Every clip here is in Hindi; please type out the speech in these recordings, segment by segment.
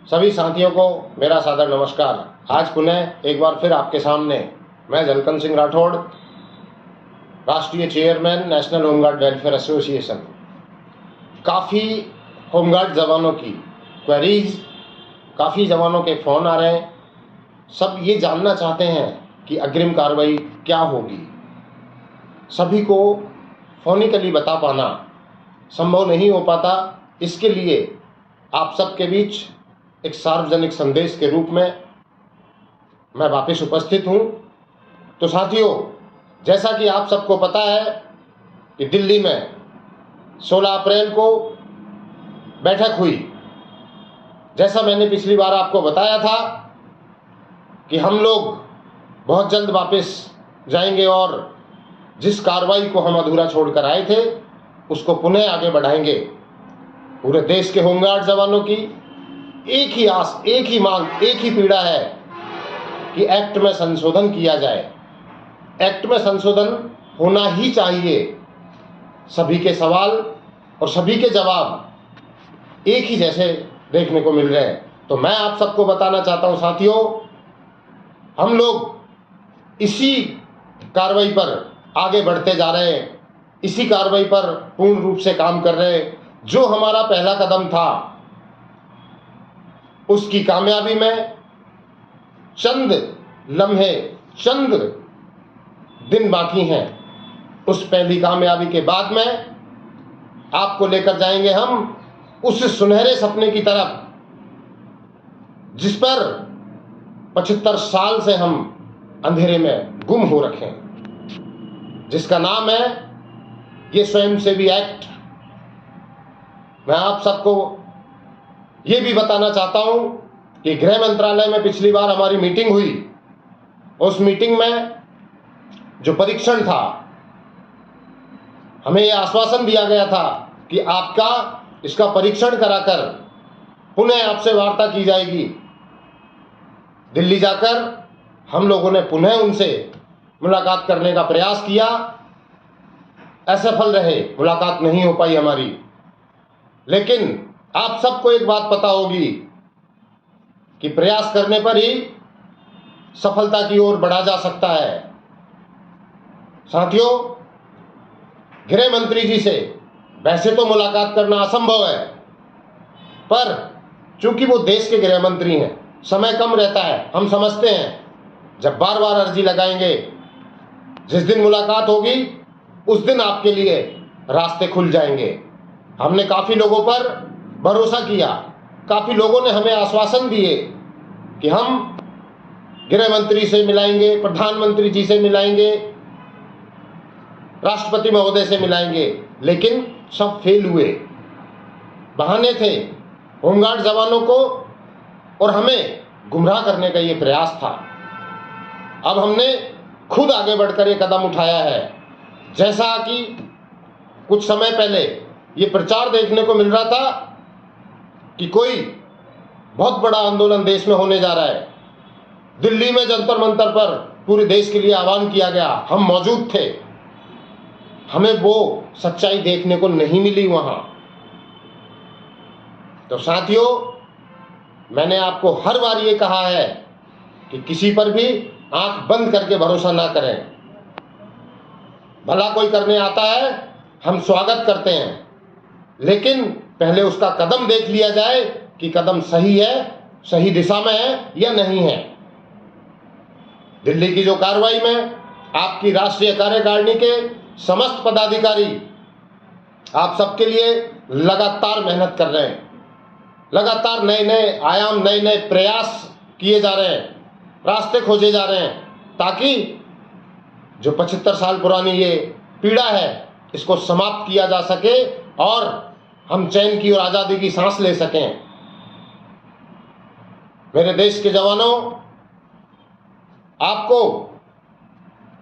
सभी साथियों को मेरा सादर नमस्कार। आज पुनः एक बार फिर आपके सामने मैं जलकन सिंह राठौड़, राष्ट्रीय chairman national home guard welfare association. काफ़ी होमगार्ड जवानों की क्वेरीज, काफ़ी जवानों के फ़ोन आ रहे हैं। सब ये जानना चाहते हैं कि अग्रिम कार्रवाई क्या होगी। सभी को फोनिकली बता पाना संभव नहीं हो पाता। इसके लिए आप सबके बीच एक सार्वजनिक संदेश के रूप में मैं वापस उपस्थित हूं। तो साथियों, जैसा कि आप सबको पता है कि दिल्ली में 16 अप्रैल को बैठक हुई। जैसा मैंने पिछली बार आपको बताया था कि हम लोग बहुत जल्द वापस जाएंगे और जिस कार्रवाई को हम अधूरा छोड़कर आए थे उसको पुनः आगे बढ़ाएंगे। पूरे देश के होमगार्ड जवानों की एक ही आस, एक ही मांग, एक ही पीड़ा है कि एक्ट में संशोधन किया जाए। एक्ट में संशोधन होना ही चाहिए। सभी के सवाल और सभी के जवाब एक ही जैसे देखने को मिल रहे हैं। तो मैं आप सबको बताना चाहता हूं साथियों, हम लोग इसी कार्रवाई पर आगे बढ़ते जा रहे हैं, इसी कार्रवाई पर पूर्ण रूप से काम कर रहे हैं। जो हमारा पहला कदम था उसकी कामयाबी में चंद लम्हे, चंद दिन बाकी हैं। उस पहली कामयाबी के बाद में आपको लेकर जाएंगे हम उस सुनहरे सपने की तरफ जिस पर 75 साल से हम अंधेरे में गुम हो रखे हैं, जिसका नाम है ये स्वयंसेवी एक्ट। मैं आप सबको ये भी बताना चाहता हूं कि गृह मंत्रालय में पिछली बार हमारी मीटिंग हुई। उस मीटिंग में जो परीक्षण था, हमें यह आश्वासन दिया गया था कि आपका इसका परीक्षण कराकर पुनः आपसे वार्ता की जाएगी। दिल्ली जाकर हम लोगों ने पुनः उनसे मुलाकात करने का प्रयास किया, असफल रहे, मुलाकात नहीं हो पाई हमारी। लेकिन आप सबको एक बात पता होगी कि प्रयास करने पर ही सफलता की ओर बढ़ा जा सकता है। साथियों, गृह मंत्री जी से वैसे तो मुलाकात करना असंभव है, पर चूंकि वो देश के गृह मंत्री हैं, समय कम रहता है। हम समझते हैं जब बार बार अर्जी लगाएंगे, जिस दिन मुलाकात होगी उस दिन आपके लिए रास्ते खुल जाएंगे। हमने काफ़ी लोगों पर भरोसा किया, काफ़ी लोगों ने हमें आश्वासन दिए कि हम गृह मंत्री से मिलाएंगे, प्रधानमंत्री जी से मिलाएंगे, राष्ट्रपति महोदय से मिलाएंगे, लेकिन सब फेल हुए। बहाने थे होमगार्ड जवानों को और हमें गुमराह करने का ये प्रयास था। अब हमने खुद आगे बढ़कर ये कदम उठाया है। जैसा कि कुछ समय पहले ये प्रचार देखने को मिल रहा था कि कोई बहुत बड़ा आंदोलन देश में होने जा रहा है। दिल्ली में जंतर मंतर पर पूरे देश के लिए आह्वान किया गया, हम मौजूद थे। हमें वो सच्चाई देखने को नहीं मिली वहां। तो साथियों, मैंने आपको हर बार ये कहा है कि किसी पर भी आंख बंद करके भरोसा ना करें। भला कोई करने आता है, हम स्वागत करते हैं, लेकिन पहले उसका कदम देख लिया जाए कि कदम सही है, सही दिशा में है या नहीं है। दिल्ली की जो कार्रवाई में आपकी राष्ट्रीय कार्यकारिणी के समस्त पदाधिकारी आप सबके लिए लगातार मेहनत कर रहे हैं। लगातार नए नए आयाम, नए नए प्रयास किए जा रहे हैं, रास्ते खोजे जा रहे हैं, ताकि जो 75 साल पुरानी ये पीड़ा है इसको समाप्त किया जा सके और हम चैन की और आज़ादी की सांस ले सकें। मेरे देश के जवानों, आपको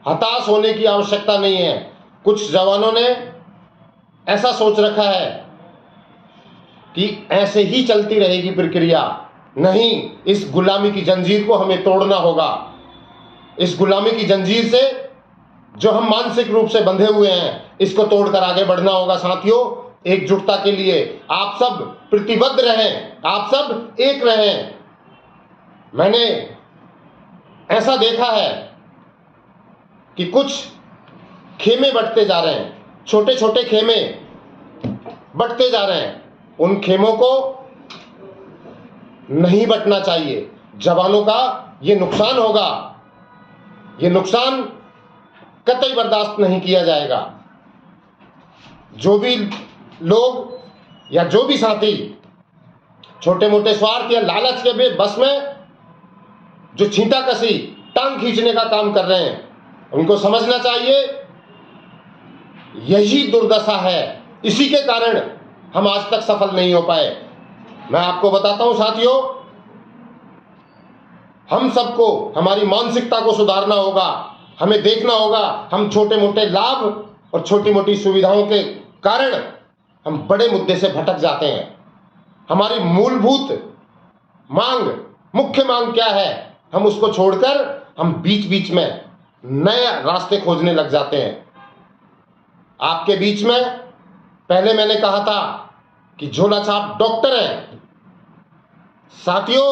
हताश होने की आवश्यकता नहीं है। कुछ जवानों ने ऐसा सोच रखा है कि ऐसे ही चलती रहेगी प्रक्रिया। नहीं, इस गुलामी की जंजीर को हमें तोड़ना होगा। इस गुलामी की जंजीर से जो हम मानसिक रूप से बंधे हुए हैं, इसको तोड़कर आगे बढ़ना होगा। साथियों, एकजुटता के लिए आप सब प्रतिबद्ध रहें, आप सब एक रहें। मैंने ऐसा देखा है कि कुछ खेमे बंटते जा रहे हैं, छोटे छोटे खेमे बंटते जा रहे हैं। उन खेमों को नहीं बंटना चाहिए। जवानों का ये नुकसान होगा, ये नुकसान कतई बर्दाश्त नहीं किया जाएगा। जो भी लोग या जो भी साथी छोटे मोटे स्वार्थ या लालच के बस में जो छींटा कसी टांग खींचने का काम कर रहे हैं, उनको समझना चाहिए यही दुर्दशा है। इसी के कारण हम आज तक सफल नहीं हो पाए। मैं आपको बताता हूं साथियों, हम सबको हमारी मानसिकता को सुधारना होगा। हमें देखना होगा हम छोटे मोटे लाभ और छोटी मोटी सुविधाओं के कारण हम बड़े मुद्दे से भटक जाते हैं। हमारी मूलभूत मांग, मुख्य मांग क्या है, हम उसको छोड़कर हम बीच बीच में नए रास्ते खोजने लग जाते हैं। आपके बीच में पहले मैंने कहा था कि झोला छाप डॉक्टर हैं। साथियों,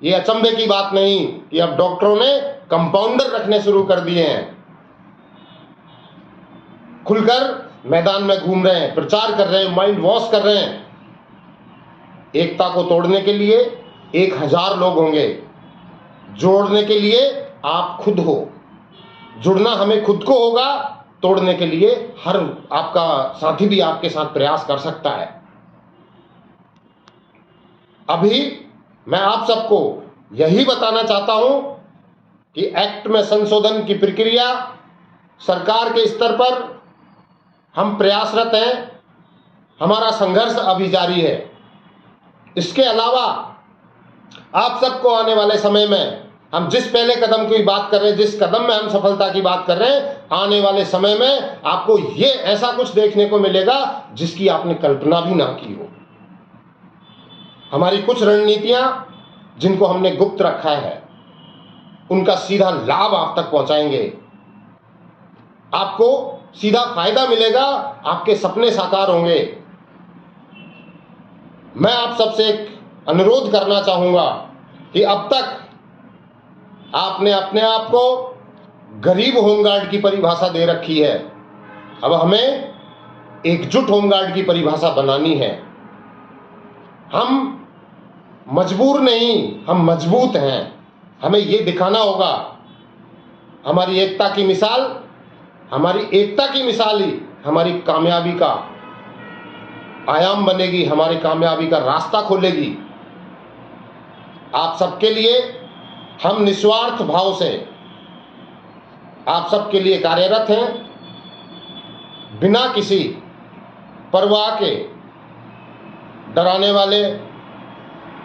ये अचंभे की बात नहीं कि अब डॉक्टरों ने कंपाउंडर रखने शुरू कर दिए हैं, खुलकर मैदान में घूम रहे हैं, प्रचार कर रहे हैं, माइंड वॉश कर रहे हैं। एकता को तोड़ने के लिए 1000 लोग होंगे, जोड़ने के लिए आप खुद हो। जुड़ना हमें खुद को होगा, तोड़ने के लिए हर आपका साथी भी आपके साथ प्रयास कर सकता है। अभी मैं आप सबको यही बताना चाहता हूं कि एक्ट में संशोधन की प्रक्रिया सरकार के स्तर पर हम प्रयासरत हैं। हमारा संघर्ष अभी जारी है। इसके अलावा आप सबको आने वाले समय में हम जिस पहले कदम की बात कर रहे हैं, जिस कदम में हम सफलता की बात कर रहे हैं, आने वाले समय में आपको ये ऐसा कुछ देखने को मिलेगा जिसकी आपने कल्पना भी ना की हो। हमारी कुछ रणनीतियां जिनको हमने गुप्त रखा है, उनका सीधा लाभ आप तक पहुंचाएंगे। आपको सीधा फायदा मिलेगा, आपके सपने साकार होंगे। मैं आप सबसे एक अनुरोध करना चाहूंगा कि अब तक आपने अपने आप को गरीब होमगार्ड की परिभाषा दे रखी है। अब हमें एकजुट होमगार्ड की परिभाषा बनानी है। हम मजबूर नहीं, हम मजबूत हैं। हमें ये दिखाना होगा। हमारी एकता की मिसाल, हमारी एकता की मिसाल ही हमारी कामयाबी का आयाम बनेगी, हमारी कामयाबी का रास्ता खोलेगी। आप सबके लिए हम निस्वार्थ भाव से आप सबके लिए कार्यरत हैं, बिना किसी परवाह के। डराने वाले,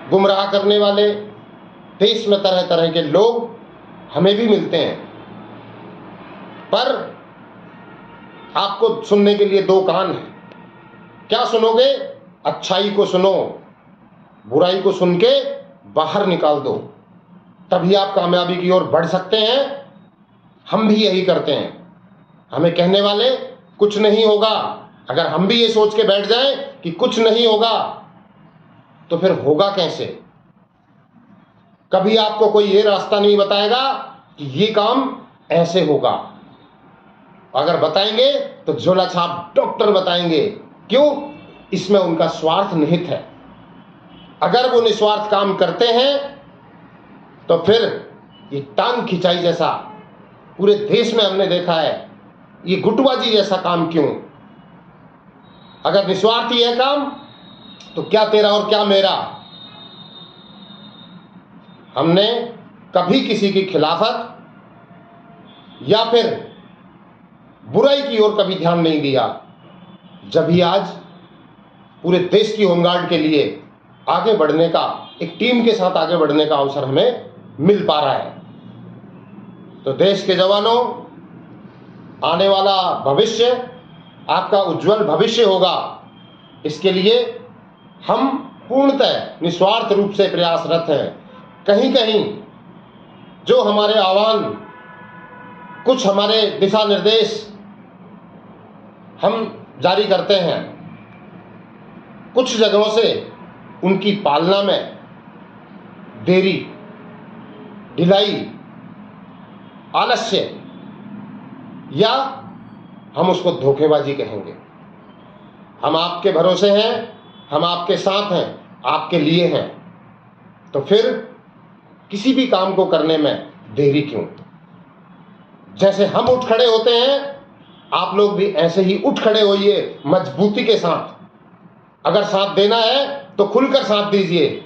गुमराह करने वाले देश में तरह तरह के लोग हमें भी मिलते हैं, पर आपको सुनने के लिए 2 कान हैं। क्या सुनोगे? अच्छाई को सुनो, बुराई को सुन के बाहर निकाल दो, तभी आप कामयाबी की ओर बढ़ सकते हैं। हम भी यही करते हैं। हमें कहने वाले कुछ नहीं होगा, अगर हम भी ये सोच के बैठ जाएं कि कुछ नहीं होगा, तो फिर होगा कैसे? कभी आपको कोई ये रास्ता नहीं बताएगा कि ये काम ऐसे होगा। अगर बताएंगे तो झोला छाप डॉक्टर बताएंगे। क्यों? इसमें उनका स्वार्थ निहित है। अगर वो निस्वार्थ काम करते हैं तो फिर ये टांग खिंचाई जैसा पूरे देश में हमने देखा है, ये गुटबाजी जैसा काम क्यों? अगर निस्वार्थी है काम, तो क्या तेरा और क्या मेरा। हमने कभी किसी की खिलाफत या फिर बुराई की ओर कभी ध्यान नहीं दिया। जब ही आज पूरे देश की होमगार्ड के लिए आगे बढ़ने का, एक टीम के साथ आगे बढ़ने का अवसर हमें मिल पा रहा है, तो देश के जवानों, आने वाला भविष्य आपका उज्जवल भविष्य होगा। इसके लिए हम पूर्णतः निस्वार्थ रूप से प्रयासरत हैं। कहीं कहीं जो हमारे आह्वान, कुछ हमारे दिशा निर्देश हम जारी करते हैं, कुछ जगहों से उनकी पालना में देरी, ढिलाई, आलस्य, या हम उसको धोखेबाजी कहेंगे। हम आपके भरोसे हैं, हम आपके साथ हैं, आपके लिए हैं, तो फिर किसी भी काम को करने में देरी क्यों? जैसे हम उठ खड़े होते हैं, आप लोग भी ऐसे ही उठ खड़े होइए मजबूती के साथ। अगर साथ देना है तो खुलकर साथ दीजिए,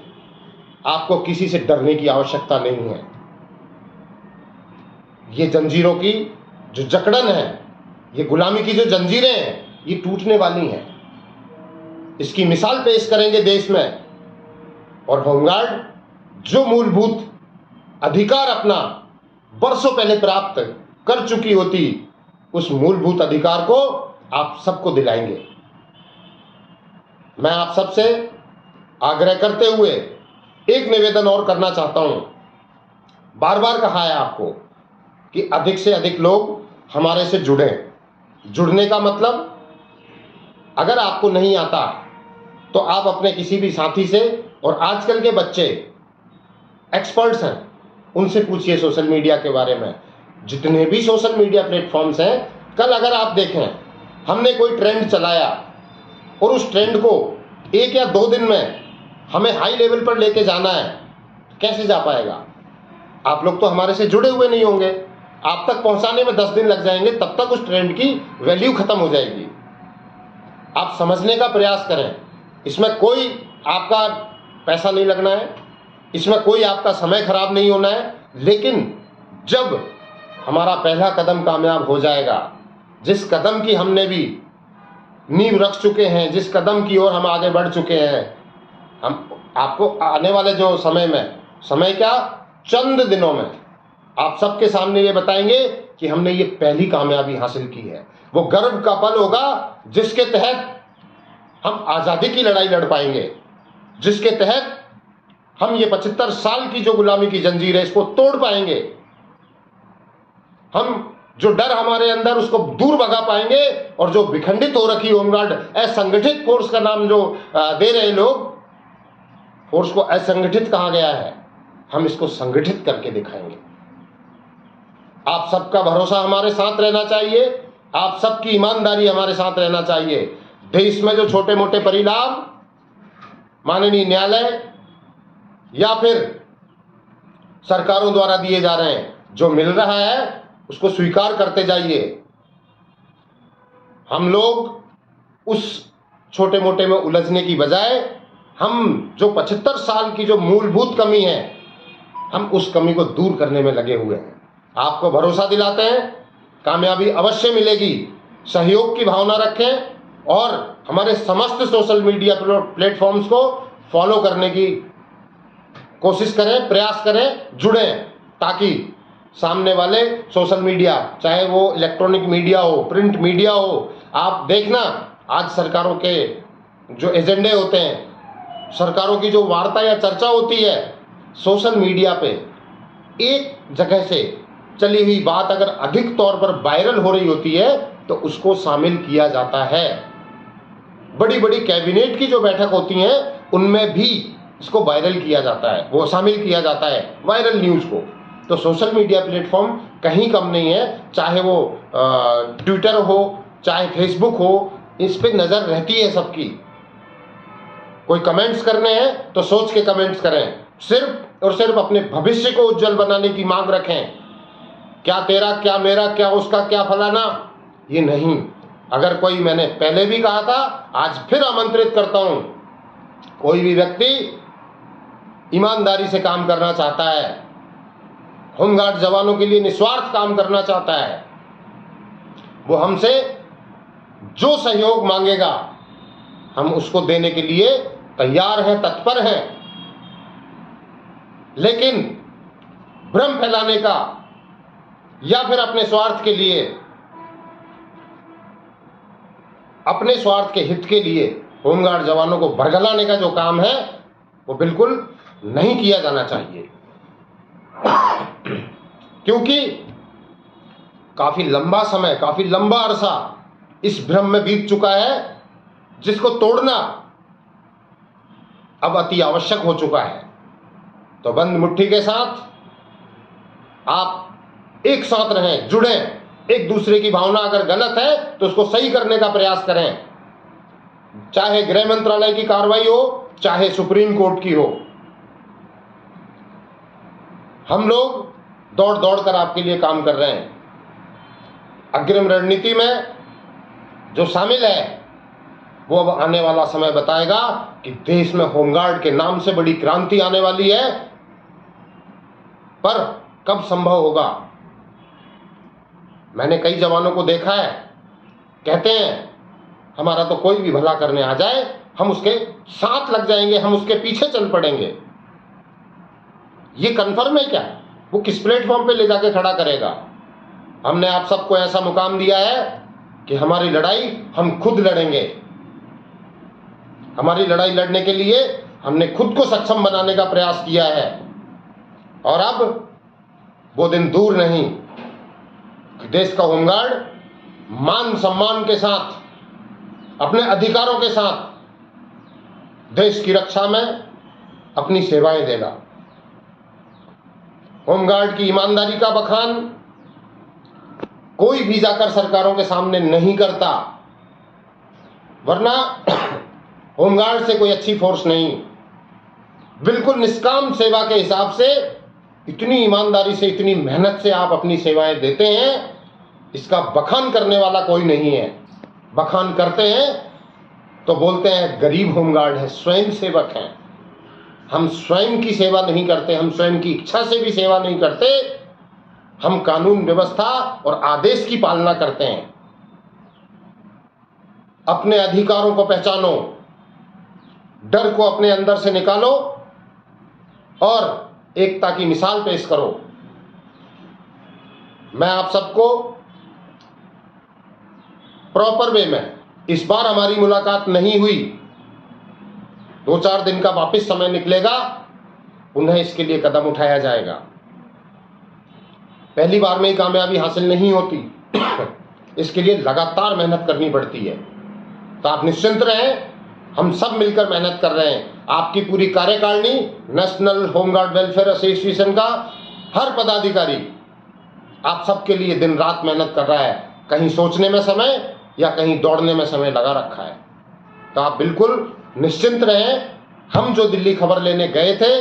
आपको किसी से डरने की आवश्यकता नहीं है। ये जंजीरों की जो जकड़न है, ये गुलामी की जो जंजीरें हैं, ये टूटने वाली हैं। इसकी मिसाल पेश करेंगे देश में, और होमगार्ड जो मूलभूत अधिकार अपना वर्षों पहले प्राप्त कर चुकी होती, उस मूलभूत अधिकार को आप सबको दिलाएंगे। मैं आप सबसे आग्रह करते हुए एक निवेदन और करना चाहता हूं। बार बार कहा है आपको कि अधिक से अधिक लोग हमारे से जुड़ें। जुड़ने का मतलब, अगर आपको नहीं आता तो आप अपने किसी भी साथी से, और आजकल के बच्चे एक्सपर्ट्स हैं, उनसे पूछिए सोशल मीडिया के बारे में। जितने भी सोशल मीडिया प्लेटफॉर्म्स हैं, कल अगर आप देखें, हमने कोई ट्रेंड चलाया और उस ट्रेंड को 1 या 2 दिन में हमें हाई लेवल पर लेके जाना है, कैसे जा पाएगा? आप लोग तो हमारे से जुड़े हुए नहीं होंगे। आप तक पहुंचाने में 10 दिन लग जाएंगे, तब तक उस ट्रेंड की वैल्यू खत्म हो जाएगी। आप समझने का प्रयास करें। इसमें कोई आपका पैसा नहीं लगना है, इसमें कोई आपका समय खराब नहीं होना है। लेकिन जब हमारा पहला कदम कामयाब हो जाएगा, जिस कदम की हमने भी नींव रख चुके हैं, जिस कदम की ओर हम आगे बढ़ चुके हैं, हम आपको आने वाले जो समय में, समय क्या, चंद दिनों में आप सबके सामने ये बताएंगे कि हमने ये पहली कामयाबी हासिल की है। वो गर्व का पल होगा जिसके तहत हम आज़ादी की लड़ाई लड़ पाएंगे, जिसके तहत हम ये 75 साल की जो गुलामी की जंजीर है, इसको तोड़ पाएंगे। हम जो डर हमारे अंदर, उसको दूर भगा पाएंगे। और जो विखंडित हो रखी होमगार्ड, असंगठित फोर्स का नाम जो दे रहे लोग, फोर्स को असंगठित कहा गया है, हम इसको संगठित करके दिखाएंगे। आप सबका भरोसा हमारे साथ रहना चाहिए, आप सबकी ईमानदारी हमारे साथ रहना चाहिए। देश में जो छोटे मोटे परिलाभ माननीय न्यायालय या फिर सरकारों द्वारा दिए जा रहे हैं, जो मिल रहा है उसको स्वीकार करते जाइए। हम लोग उस छोटे मोटे में उलझने की बजाय, हम जो 75 साल की जो मूलभूत कमी है, हम उस कमी को दूर करने में लगे हुए हैं। आपको भरोसा दिलाते हैं, कामयाबी अवश्य मिलेगी। सहयोग की भावना रखें और हमारे समस्त सोशल मीडिया प्लेटफॉर्म्स को फॉलो करने की कोशिश करें, प्रयास करें, जुड़ें, ताकि सामने वाले सोशल मीडिया, चाहे वो इलेक्ट्रॉनिक मीडिया हो, प्रिंट मीडिया हो, आप देखना आज सरकारों के जो एजेंडे होते हैं, सरकारों की जो वार्ता या चर्चा होती है, सोशल मीडिया पे एक जगह से चली हुई बात अगर अधिक तौर पर वायरल हो रही होती है तो उसको शामिल किया जाता है। बड़ी बड़ी कैबिनेट की जो बैठक होती हैं, उनमें भी इसको वायरल किया जाता है, वो शामिल किया जाता है वायरल न्यूज़ को। तो सोशल मीडिया प्लेटफॉर्म कहीं कम नहीं है, चाहे वो ट्विटर हो, चाहे फेसबुक हो, इस पे नज़र रहती है सबकी। कोई कमेंट्स करने हैं तो सोच के कमेंट्स करें, सिर्फ और सिर्फ अपने भविष्य को उज्जवल बनाने की मांग रखें। क्या तेरा, क्या मेरा, क्या उसका, क्या फलाना, ये नहीं। अगर कोई, मैंने पहले भी कहा था, आज फिर आमंत्रित करता हूं, कोई भी व्यक्ति ईमानदारी से काम करना चाहता है, होमगार्ड जवानों के लिए निस्वार्थ काम करना चाहता है, वो हमसे जो सहयोग मांगेगा हम उसको देने के लिए तैयार हैं, तत्पर हैं। लेकिन भ्रम फैलाने का या फिर अपने स्वार्थ के लिए, अपने स्वार्थ के हित के लिए होमगार्ड जवानों को भरगलाने का जो काम है, वो बिल्कुल नहीं किया जाना चाहिए। क्योंकि काफी लंबा समय, काफी लंबा अरसा इस भ्रम में बीत चुका है, जिसको तोड़ना अब अति आवश्यक हो चुका है। तो बंद मुट्ठी के साथ आप एक साथ रहें, जुड़ें। एक दूसरे की भावना अगर गलत है तो उसको सही करने का प्रयास करें, चाहे गृह मंत्रालय की कार्रवाई हो, चाहे सुप्रीम कोर्ट की हो। हम लोग दौड़ दौड़ कर आपके लिए काम कर रहे हैं। अग्रिम रणनीति में जो शामिल है वो अब आने वाला समय बताएगा कि देश में होमगार्ड के नाम से बड़ी क्रांति आने वाली है, पर कब संभव होगा। मैंने कई जवानों को देखा है, कहते हैं हमारा तो कोई भी भला करने आ जाए हम उसके साथ लग जाएंगे, हम उसके पीछे चल पड़ेंगे। ये कन्फर्म है क्या? वो किस प्लेटफॉर्म पे ले जाके खड़ा करेगा? हमने आप सबको ऐसा मुकाम दिया है कि हमारी लड़ाई हम खुद लड़ेंगे। हमारी लड़ाई लड़ने के लिए हमने खुद को सक्षम बनाने का प्रयास किया है, और अब वो दिन दूर नहीं कि देश का होमगार्ड मान सम्मान के साथ, अपने अधिकारों के साथ देश की रक्षा में अपनी सेवाएं देगा। होमगार्ड की ईमानदारी का बखान कोई भी जाकर सरकारों के सामने नहीं करता, वरना होमगार्ड से कोई अच्छी फोर्स नहीं। बिल्कुल निष्काम सेवा के हिसाब से, इतनी ईमानदारी से, इतनी मेहनत से आप अपनी सेवाएं देते हैं, इसका बखान करने वाला कोई नहीं है। बखान करते हैं तो बोलते हैं गरीब होमगार्ड है, स्वयं सेवक हैं। हम स्वयं की सेवा नहीं करते, हम स्वयं की इच्छा से भी सेवा नहीं करते, हम कानून व्यवस्था और आदेश की पालना करते हैं। अपने अधिकारों को पहचानो, डर को अपने अंदर से निकालो और एकता की मिसाल पेश करो। मैं आप सबको प्रॉपर वे में, इस बार हमारी मुलाकात नहीं हुई, 2-4 दिन का वापस समय निकलेगा, उन्हें इसके लिए कदम उठाया जाएगा। पहली बार में ही कामयाबी हासिल नहीं होती, इसके लिए लगातार मेहनत करनी पड़ती है। तो आप निश्चिंत रहें, हम सब मिलकर मेहनत कर रहे हैं। आपकी पूरी कार्यकारिणी, नेशनल होमगार्ड वेलफेयर एसोसिएशन का हर पदाधिकारी आप सबके लिए दिन रात मेहनत कर रहा है। कहीं सोचने में समय या कहीं दौड़ने में समय लगा रखा है। तो आप बिल्कुल निश्चिंत रहें। हम जो दिल्ली खबर लेने गए थे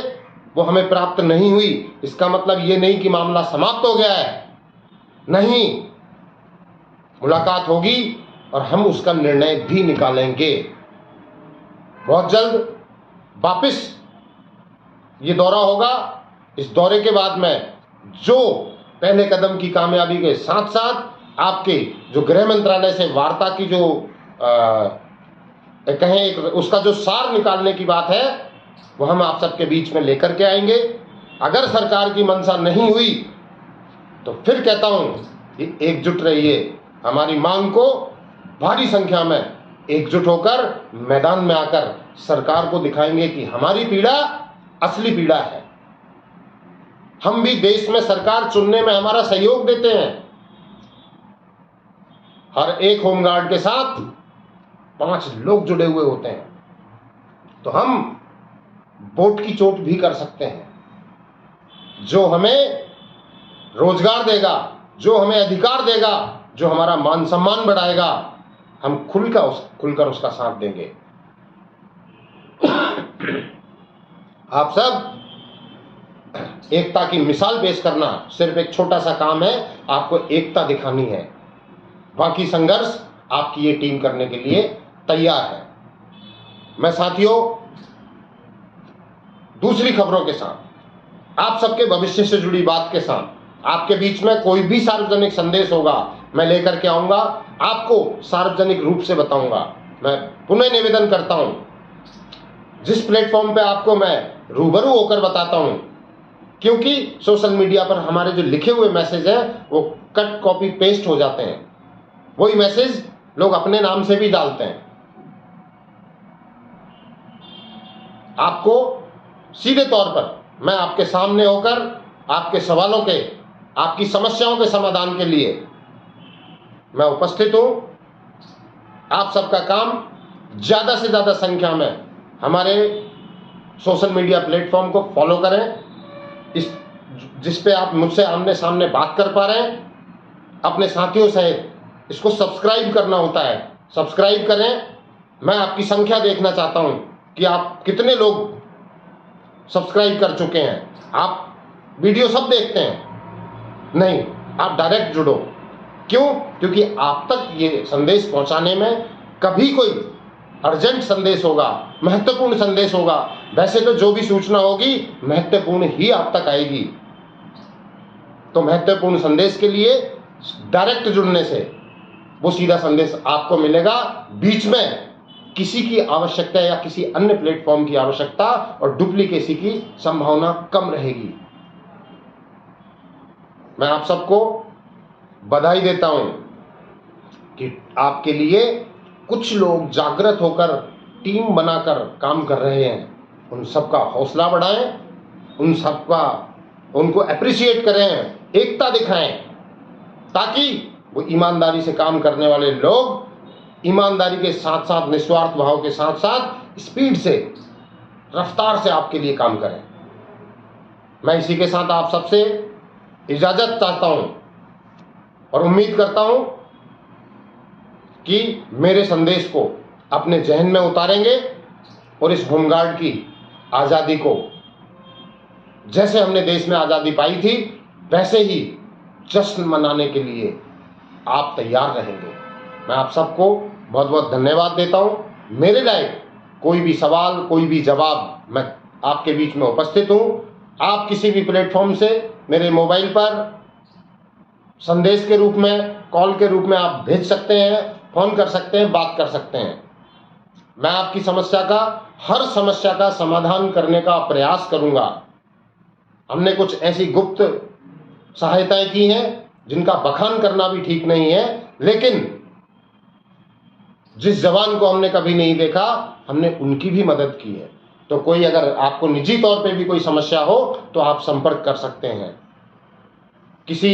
वो हमें प्राप्त नहीं हुई, इसका मतलब ये नहीं कि मामला समाप्त हो गया है। नहीं, मुलाकात होगी और हम उसका निर्णय भी निकालेंगे। बहुत जल्द वापस ये दौरा होगा। इस दौरे के बाद में जो पहले कदम की कामयाबी के साथ साथ आपके जो गृह मंत्रालय से वार्ता की जो कहें उसका जो सार निकालने की बात है, वो हम आप सबके बीच में लेकर के आएंगे। अगर सरकार की मंशा नहीं हुई तो फिर कहता हूं कि एकजुट रहिए। हमारी मांग को भारी संख्या में एकजुट होकर मैदान में आकर सरकार को दिखाएंगे कि हमारी पीड़ा असली पीड़ा है। हम भी देश में सरकार चुनने में हमारा सहयोग देते हैं। हर एक होमगार्ड के साथ 5 लोग जुड़े हुए होते हैं, तो हम वोट की चोट भी कर सकते हैं। जो हमें रोजगार देगा, जो हमें अधिकार देगा, जो हमारा मान सम्मान बढ़ाएगा, हम खुलकर उसका साथ देंगे। आप सब एकता की मिसाल पेश करना सिर्फ एक छोटा सा काम है, आपको एकता दिखानी है। बाकी संघर्ष आपकी ये टीम करने के लिए तैयार है। मैं साथियों दूसरी खबरों के साथ, आप सबके भविष्य से जुड़ी बात के साथ, आपके बीच में कोई भी सार्वजनिक संदेश होगा मैं लेकर के आऊंगा, आपको सार्वजनिक रूप से बताऊंगा। मैं पुनः निवेदन करता हूं, जिस प्लेटफॉर्म पे आपको मैं रूबरू होकर बताता हूं, क्योंकि सोशल मीडिया पर हमारे जो लिखे हुए मैसेज हैं वो कट कॉपी पेस्ट हो जाते हैं, वही मैसेज लोग अपने नाम से भी डालते हैं। आपको सीधे तौर पर मैं आपके सामने होकर आपके सवालों के, आपकी समस्याओं के समाधान के लिए मैं उपस्थित हूं। आप सबका काम ज्यादा से ज्यादा संख्या में हमारे सोशल मीडिया प्लेटफॉर्म को फॉलो करें, इस जिस पे आप मुझसे आमने सामने बात कर पा रहे हैं अपने साथियों से। इसको सब्सक्राइब करना होता है, सब्सक्राइब करें। मैं आपकी संख्या देखना चाहता हूं कि आप कितने लोग सब्सक्राइब कर चुके हैं। आप वीडियो सब देखते हैं? नहीं, आप डायरेक्ट जुड़ो। क्यों? क्योंकि आप तक ये संदेश पहुंचाने में कभी कोई अर्जेंट संदेश होगा, महत्वपूर्ण संदेश होगा, वैसे तो जो भी सूचना होगी महत्वपूर्ण ही आप तक आएगी। तो महत्वपूर्ण संदेश के लिए डायरेक्ट जुड़ने से वो सीधा संदेश आपको मिलेगा। बीच में किसी की आवश्यकता या किसी अन्य प्लेटफॉर्म की आवश्यकता और डुप्लीकेसी की संभावना कम रहेगी। मैं आप सबको बधाई देता हूं कि आपके लिए कुछ लोग जागृत होकर टीम बनाकर काम कर रहे हैं। उन सबका हौसला बढ़ाएं, उनको अप्रिशिएट करें, एकता दिखाएं, ताकि वो ईमानदारी से काम करने वाले लोग ईमानदारी के साथ साथ, निस्वार्थ भाव के साथ साथ स्पीड से, रफ्तार से आपके लिए काम करें। मैं इसी के साथ आप सबसे इजाजत चाहता हूं और उम्मीद करता हूं कि मेरे संदेश को अपने जहन में उतारेंगे और इस होमगार्ड की आज़ादी को, जैसे हमने देश में आज़ादी पाई थी वैसे ही जश्न मनाने के लिए आप तैयार रहेंगे। मैं आप सबको बहुत बहुत धन्यवाद देता हूं। मेरे लायक कोई भी सवाल, कोई भी जवाब, मैं आपके बीच में उपस्थित हूं। आप किसी भी प्लेटफॉर्म से मेरे मोबाइल पर संदेश के रूप में, कॉल के रूप में आप भेज सकते हैं, फोन कर सकते हैं, बात कर सकते हैं। मैं आपकी हर समस्या का समाधान करने का प्रयास करूंगा। हमने कुछ ऐसी गुप्त सहायताएं की हैं जिनका बखान करना भी ठीक नहीं है, लेकिन जिस जवान को हमने कभी नहीं देखा, हमने उनकी भी मदद की है। तो कोई अगर आपको निजी तौर पे भी कोई समस्या हो तो आप संपर्क कर सकते हैं। किसी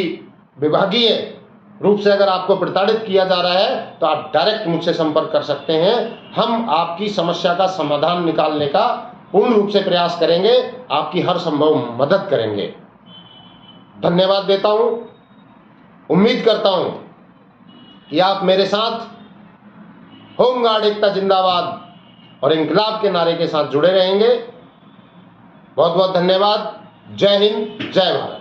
विभागीय रूप से अगर आपको प्रताड़ित किया जा रहा है तो आप डायरेक्ट मुझसे संपर्क कर सकते हैं। हम आपकी समस्या का समाधान निकालने का पूर्ण रूप से प्रयास करेंगे, आपकी हर संभव मदद करेंगे। धन्यवाद देता हूं। उम्मीद करता हूं कि आप मेरे साथ होमगार्ड एकता जिंदाबाद और इंकलाब के नारे के साथ जुड़े रहेंगे। बहुत बहुत धन्यवाद। जय हिंद, जय भारत।